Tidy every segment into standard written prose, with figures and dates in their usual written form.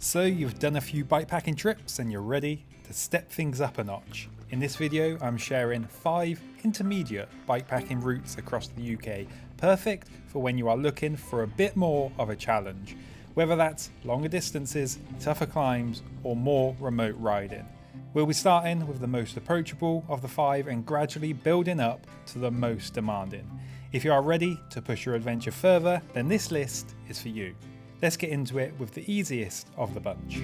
So you've done a few bikepacking trips and you're ready to step things up a notch. In this video I'm sharing 5 intermediate bikepacking routes across the UK, perfect for when you are looking for a bit more of a challenge, whether that's longer distances, tougher climbs or more remote riding. We'll be starting with the most approachable of the 5 and gradually building up to the most demanding. If you are ready to push your adventure further, then this list is for you. Let's get into it with the easiest of the bunch.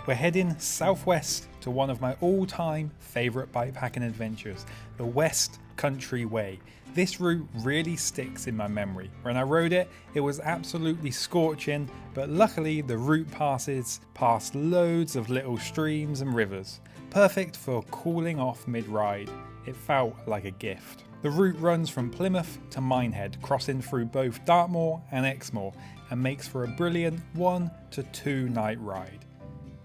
We're heading southwest to one of my all-time favourite bikepacking adventures, the West Country Way. This route really sticks in my memory. When I rode it, it was absolutely scorching, but luckily the route passes past loads of little streams and rivers. Perfect for cooling off mid-ride. It felt like a gift. The route runs from Plymouth to Minehead, crossing through both Dartmoor and Exmoor, and makes for a brilliant 1 to 2 night ride.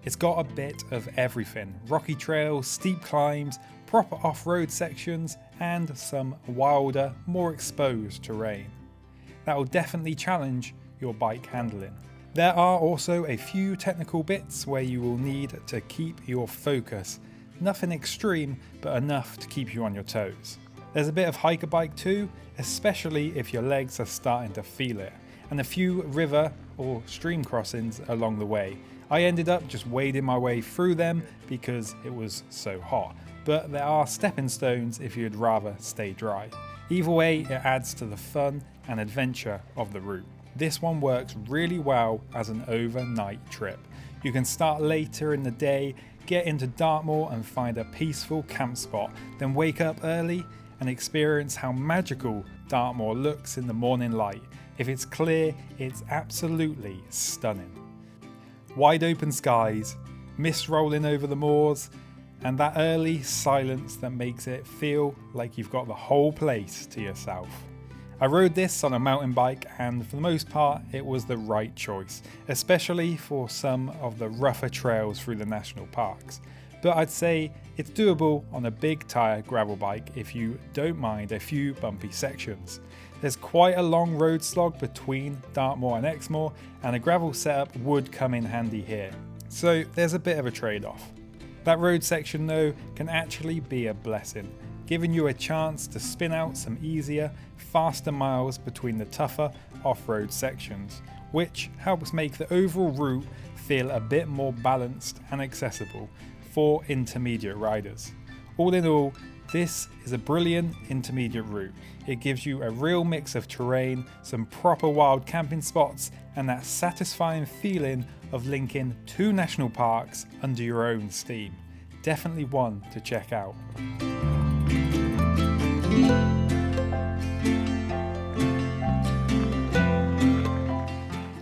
It's got a bit of everything: rocky trails, steep climbs, proper off-road sections, and some wilder, more exposed terrain. That will definitely challenge your bike handling. There are also a few technical bits where you will need to keep your focus. Nothing extreme, but enough to keep you on your toes. There's a bit of hiker bike too, especially if your legs are starting to feel it, and a few river or stream crossings along the way. I ended up just wading my way through them because it was so hot, but there are stepping stones if you'd rather stay dry. Either way, it adds to the fun and adventure of the route. This one works really well as an overnight trip. You can start later in the day, get into Dartmoor and find a peaceful camp spot, then wake up early and experience how magical Dartmoor looks in the morning light. If it's clear, it's absolutely stunning. Wide open skies, mist rolling over the moors, and that early silence that makes it feel like you've got the whole place to yourself. I rode this on a mountain bike and for the most part it was the right choice, especially for some of the rougher trails through the national parks. But I'd say it's doable on a big tyre gravel bike if you don't mind a few bumpy sections. There's quite a long road slog between Dartmoor and Exmoor, and a gravel setup would come in handy here. So there's a bit of a trade-off. That road section though can actually be a blessing, giving you a chance to spin out some easier, faster miles between the tougher off-road sections, which helps make the overall route feel a bit more balanced and accessible for intermediate riders. All in all, this is a brilliant intermediate route. It gives you a real mix of terrain, some proper wild camping spots, and that satisfying feeling of linking 2 national parks under your own steam. Definitely one to check out.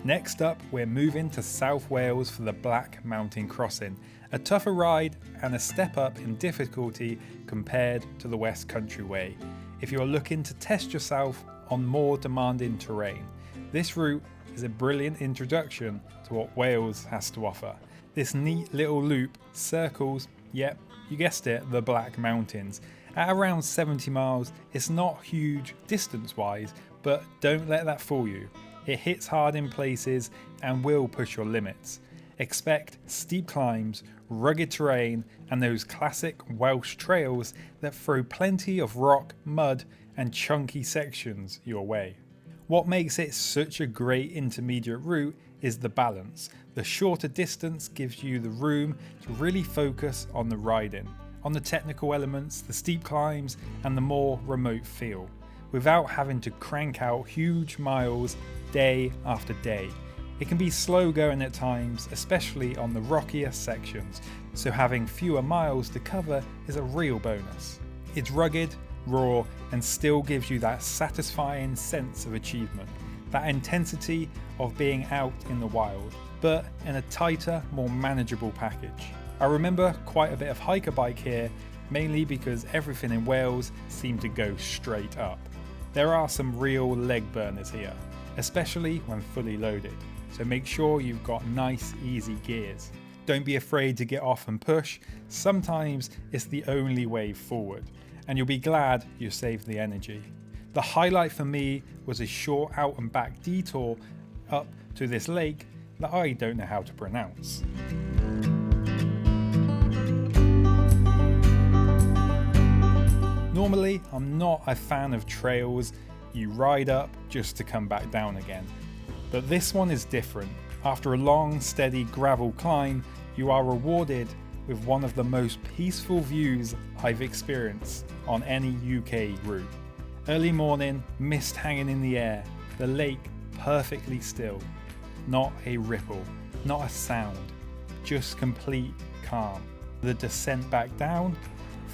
Next up, we're moving to South Wales for the Black Mountain Crossing, a tougher ride and a step up in difficulty compared to the West Country Way. If you're looking to test yourself on more demanding terrain, this route is a brilliant introduction to what Wales has to offer. This neat little loop circles, yep, you guessed it, the Black Mountains. At around 70 miles, it's not huge distance-wise, but don't let that fool you. It hits hard in places and will push your limits. Expect steep climbs, rugged terrain, and those classic Welsh trails that throw plenty of rock, mud, and chunky sections your way. What makes it such a great intermediate route is the balance. The shorter distance gives you the room to really focus on the riding, on the technical elements, the steep climbs, and the more remote feel, without having to crank out huge miles day after day. It can be slow going at times, especially on the rockier sections, so having fewer miles to cover is a real bonus. It's rugged, raw, and still gives you that satisfying sense of achievement, that intensity of being out in the wild, but in a tighter, more manageable package. I remember quite a bit of hiker bike here, mainly because everything in Wales seemed to go straight up. There are some real leg burners here, especially when fully loaded, so make sure you've got nice easy gears. Don't be afraid to get off and push, sometimes it's the only way forward, and you'll be glad you saved the energy. The highlight for me was a short out and back detour up to this lake that I don't know how to pronounce. Normally, I'm not a fan of trails you ride up just to come back down again, but this one is different. After a long, steady gravel climb, you are rewarded with one of the most peaceful views I've experienced on any UK route. Early morning, mist hanging in the air, the lake perfectly still. Not a ripple, not a sound, just complete calm. The descent back down,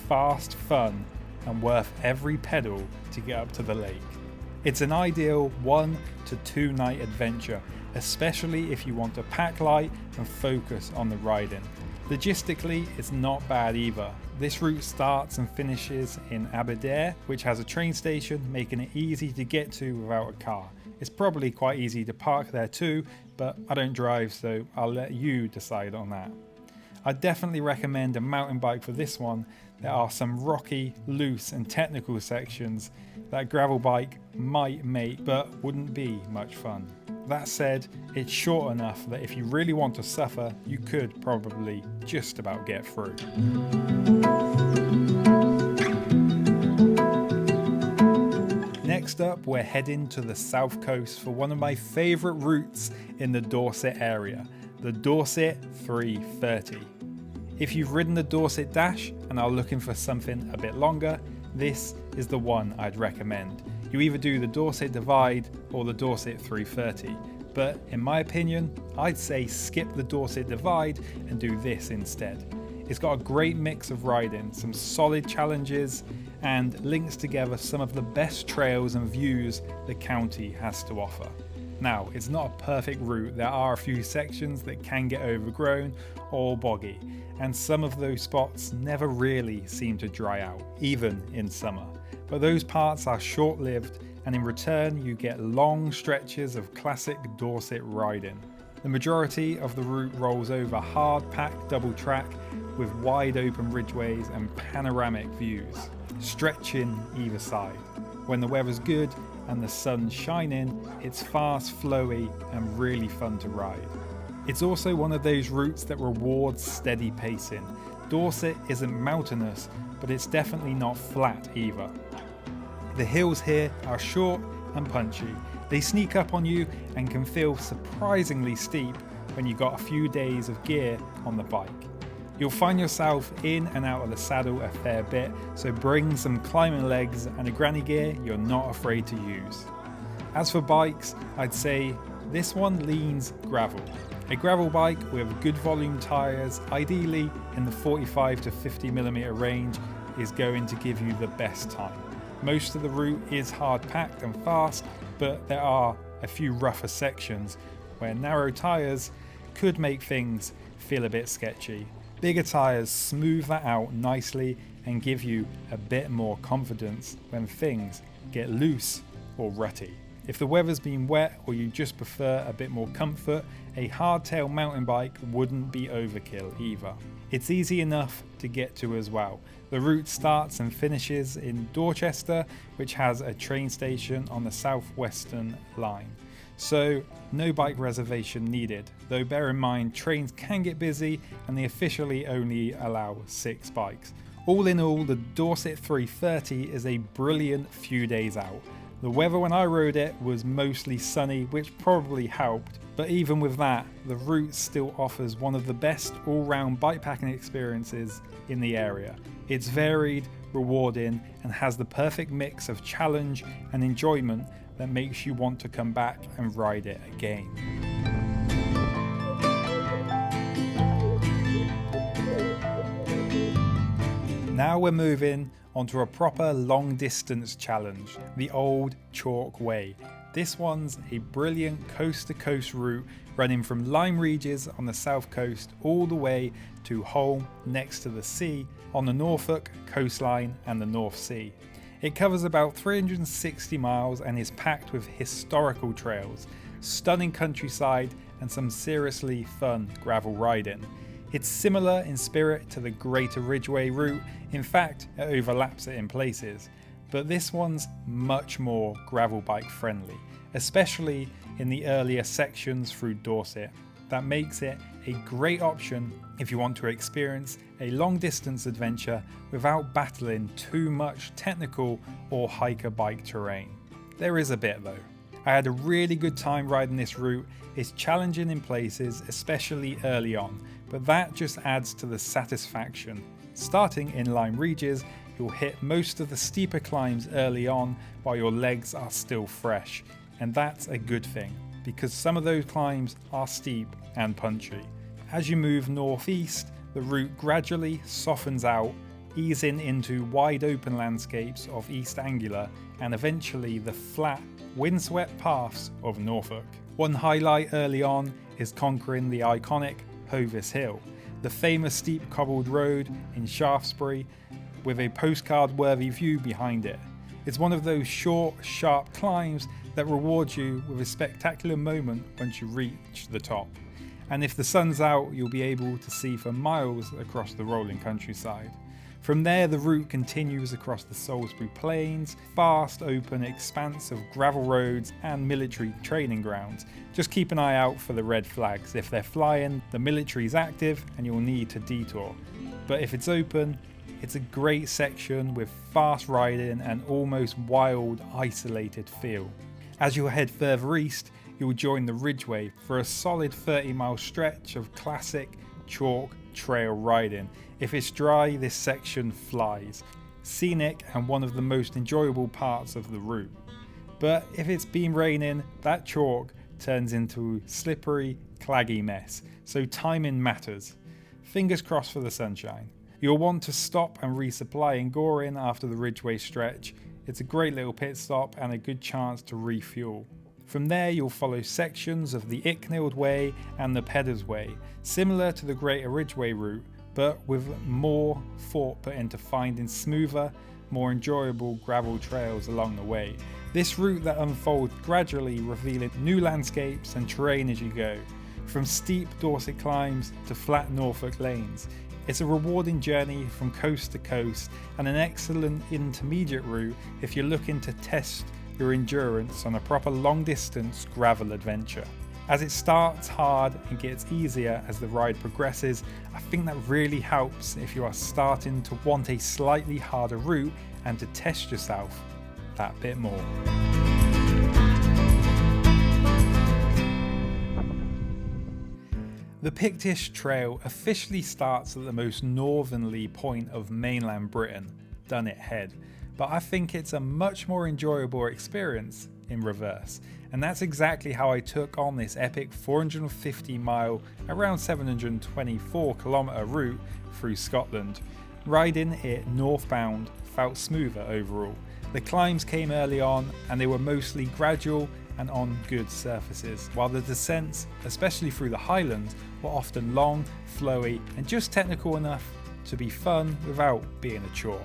fast, fun, and worth every pedal to get up to the lake. It's an ideal 1 to 2 night adventure, especially if you want to pack light and focus on the riding. Logistically, it's not bad either. This route starts and finishes in Aberdare, which has a train station, making it easy to get to without a car. It's probably quite easy to park there too, but I don't drive, so I'll let you decide on that. I definitely recommend a mountain bike for this one. There are some rocky, loose and technical sections that a gravel bike might make, but wouldn't be much fun. That said, it's short enough that if you really want to suffer, you could probably just about get through. Next up, we're heading to the south coast for one of my favourite routes in the Dorset area, the Dorset 330. If you've ridden the Dorset Dash and are looking for something a bit longer, this is the one I'd recommend. You either do the Dorset Divide or the Dorset 330, but in my opinion, I'd say skip the Dorset Divide and do this instead. It's got a great mix of riding, some solid challenges, and links together some of the best trails and views the county has to offer. Now, it's not a perfect route. There are a few sections that can get overgrown or boggy, and some of those spots never really seem to dry out, even in summer. But those parts are short-lived, and in return you get long stretches of classic Dorset riding. The majority of the route rolls over hard-packed double track with wide open ridgeways and panoramic views, stretching either side. When the weather's good and the sun's shining, it's fast, flowy, and really fun to ride. It's also one of those routes that rewards steady pacing. Dorset isn't mountainous, but it's definitely not flat either. The hills here are short and punchy. They sneak up on you and can feel surprisingly steep when you've got a few days of gear on the bike. You'll find yourself in and out of the saddle a fair bit, so bring some climbing legs and a granny gear you're not afraid to use. As for bikes, I'd say this one leans gravel. A gravel bike with good volume tyres, ideally in the 45 to 50mm range, is going to give you the best time. Most of the route is hard packed and fast, but there are a few rougher sections where narrow tyres could make things feel a bit sketchy. Bigger tyres smooth that out nicely and give you a bit more confidence when things get loose or rutty. If the weather's been wet or you just prefer a bit more comfort, a hardtail mountain bike wouldn't be overkill either. It's easy enough to get to as well. The route starts and finishes in Dorchester, which has a train station on the southwestern line. So no bike reservation needed, though bear in mind trains can get busy and they officially only allow 6 bikes. All in all, the Dorset 330 is a brilliant few days out. The weather when I rode it was mostly sunny, which probably helped, but even with that, the route still offers one of the best all-round bikepacking experiences in the area. It's varied, rewarding, and has the perfect mix of challenge and enjoyment that makes you want to come back and ride it again. Now we're moving onto a proper long distance challenge, the Old Chalk Way. This one's a brilliant coast to coast route running from Lyme Regis on the south coast all the way to Holme next to the sea on the Norfolk coastline and the North Sea. It covers about 360 miles and is packed with historical trails, stunning countryside and some seriously fun gravel riding. It's similar in spirit to the Greater Ridgeway route, in fact it overlaps it in places, but this one's much more gravel bike friendly, especially in the earlier sections through Dorset. That makes it a great option if you want to experience a long distance adventure without battling too much technical or hiker bike terrain. There is a bit though. I had a really good time riding this route. It's challenging in places, especially early on, but that just adds to the satisfaction. Starting in Lyme Regis, you'll hit most of the steeper climbs early on while your legs are still fresh, and that's a good thing because some of those climbs are steep and punchy. As you move northeast, the route gradually softens out, easing into wide open landscapes of East Anglia and eventually the flat, windswept paths of Norfolk. One highlight early on is conquering the iconic Hovis Hill, the famous steep cobbled road in Shaftesbury with a postcard-worthy view behind it. It's one of those short, sharp climbs that rewards you with a spectacular moment once you reach the top. And if the sun's out, you'll be able to see for miles across the rolling countryside. From there, the route continues across the Salisbury Plains, vast open expanse of gravel roads and military training grounds. Just keep an eye out for the red flags. If they're flying, the military's active and you'll need to detour. But if it's open, it's a great section with fast riding and almost wild, isolated feel. As you head further east, you'll join the Ridgeway for a solid 30-mile stretch of classic chalk trail riding. If it's dry, this section flies. Scenic and one of the most enjoyable parts of the route. But if it's been raining, that chalk turns into slippery, claggy mess, so timing matters. Fingers crossed for the sunshine. You'll want to stop and resupply in Goring after the Ridgeway stretch. It's a great little pit stop and a good chance to refuel. From there you'll follow sections of the Icknield Way and the Peddars Way, similar to the Greater Ridgeway route, but with more thought put into finding smoother, more enjoyable gravel trails along the way. This route that unfolds gradually, revealing new landscapes and terrain as you go, from steep Dorset climbs to flat Norfolk lanes. It's a rewarding journey from coast to coast and an excellent intermediate route if you're looking to test your endurance on a proper long distance gravel adventure. As it starts hard and gets easier as the ride progresses, I think that really helps if you are starting to want a slightly harder route and to test yourself that bit more. The Pictish Trail officially starts at the most northerly point of mainland Britain, Dunnet Head, but I think it's a much more enjoyable experience in reverse, and that's exactly how I took on this epic 450 mile, around 724 kilometre route through Scotland. Riding it northbound felt smoother overall. The climbs came early on and they were mostly gradual and on good surfaces, while the descents, especially through the Highlands, were often long, flowy and just technical enough to be fun without being a chore.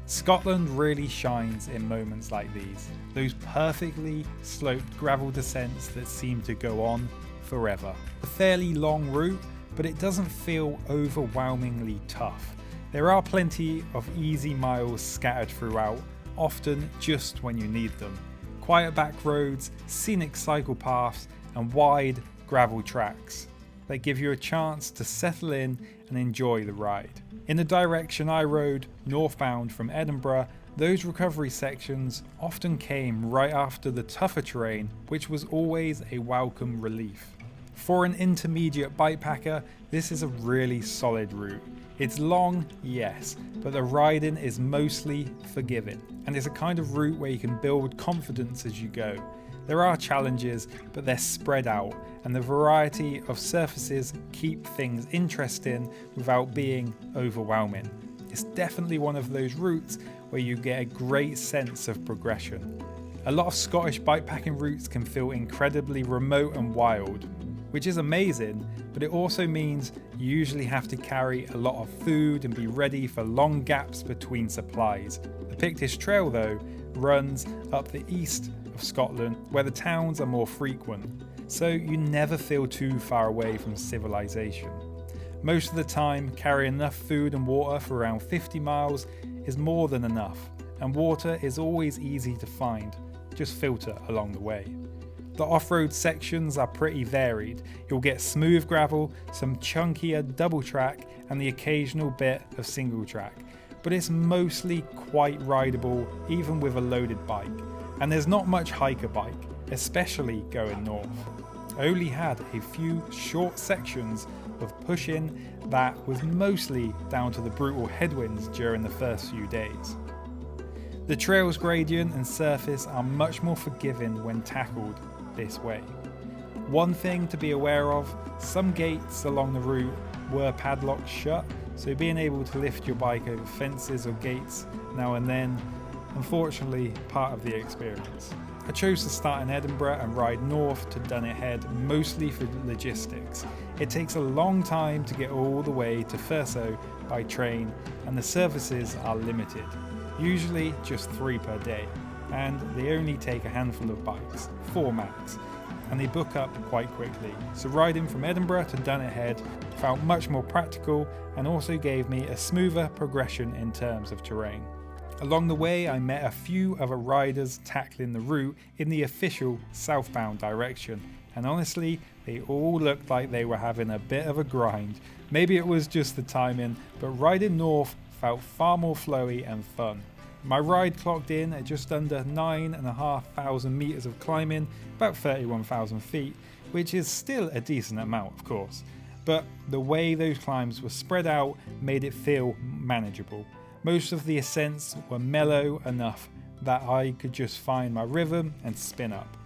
Scotland really shines in moments like these, those perfectly sloped gravel descents that seem to go on forever. A fairly long route, but it doesn't feel overwhelmingly tough. There are plenty of easy miles scattered throughout, often just when you need them. Quiet back roads, scenic cycle paths and wide gravel tracks that give you a chance to settle in and enjoy the ride. In the direction I rode, northbound from Edinburgh, those recovery sections often came right after the tougher terrain, which was always a welcome relief. For an intermediate bikepacker, this is a really solid route. It's long, yes, but the riding is mostly forgiving, and it's a kind of route where you can build confidence as you go. There are challenges, but they're spread out, and the variety of surfaces keep things interesting without being overwhelming. It's definitely one of those routes where you get a great sense of progression. A lot of Scottish bikepacking routes can feel incredibly remote and wild, which is amazing, but it also means you usually have to carry a lot of food and be ready for long gaps between supplies. The Pictish Trail, though, runs up the east of Scotland where the towns are more frequent, so you never feel too far away from civilization. Most of the time, carrying enough food and water for around 50 miles is more than enough, and water is always easy to find, just filter along the way. The off-road sections are pretty varied. You'll get smooth gravel, some chunkier double track and the occasional bit of single track, but it's mostly quite rideable even with a loaded bike. And there's not much hiker bike, especially going north. I only had a few short sections of push-in that was mostly down to the brutal headwinds during the first few days. The trail's gradient and surface are much more forgiving when tackled this way. One thing to be aware of, some gates along the route were padlocked shut, so being able to lift your bike over fences or gates now and then, unfortunately, part of the experience. I chose to start in Edinburgh and ride north to Dunnet Head mostly for logistics. It takes a long time to get all the way to Thurso by train and the services are limited, usually just 3 per day, and they only take a handful of bikes, 4 max, and they book up quite quickly. So riding from Edinburgh to Dunnet Head felt much more practical and also gave me a smoother progression in terms of terrain. Along the way, I met a few other riders tackling the route in the official southbound direction, and honestly, they all looked like they were having a bit of a grind. Maybe it was just the timing, but riding north felt far more flowy and fun. My ride clocked in at just under 9,500 meters of climbing, about 31,000 feet, which is still a decent amount, of course, but the way those climbs were spread out made it feel manageable. Most of the ascents were mellow enough that I could just find my rhythm and spin up,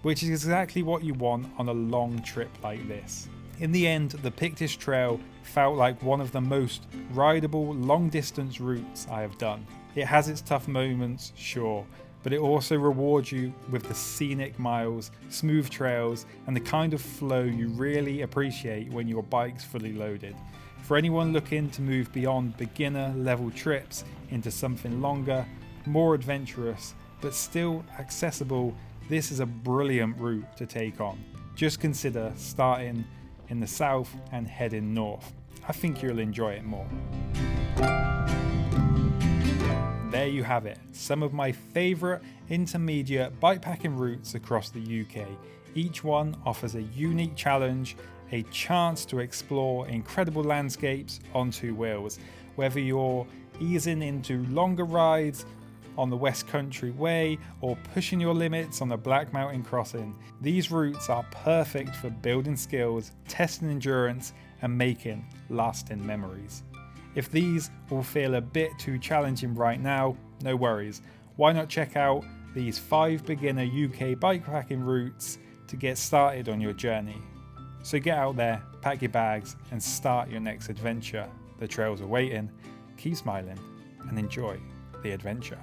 which is exactly what you want on a long trip like this. In the end, the Pictish Trail felt like one of the most rideable long distance routes I have done. It has its tough moments, sure, but it also rewards you with the scenic miles, smooth trails, and the kind of flow you really appreciate when your bike's fully loaded. For anyone looking to move beyond beginner level trips into something longer, more adventurous, but still accessible, this is a brilliant route to take on. Just consider starting in the south and heading north. I think you'll enjoy it more. There you have it, some of my favourite intermediate bikepacking routes across the UK. Each one offers a unique challenge, a chance to explore incredible landscapes on 2 wheels. Whether you're easing into longer rides on the West Country Way or pushing your limits on the Black Mountain Crossing, these routes are perfect for building skills, testing endurance and making lasting memories. If these all feel a bit too challenging right now, no worries. Why not check out these 5 beginner UK bikepacking routes to get started on your journey? So get out there, pack your bags and start your next adventure. The trails are waiting. Keep smiling and enjoy the adventure.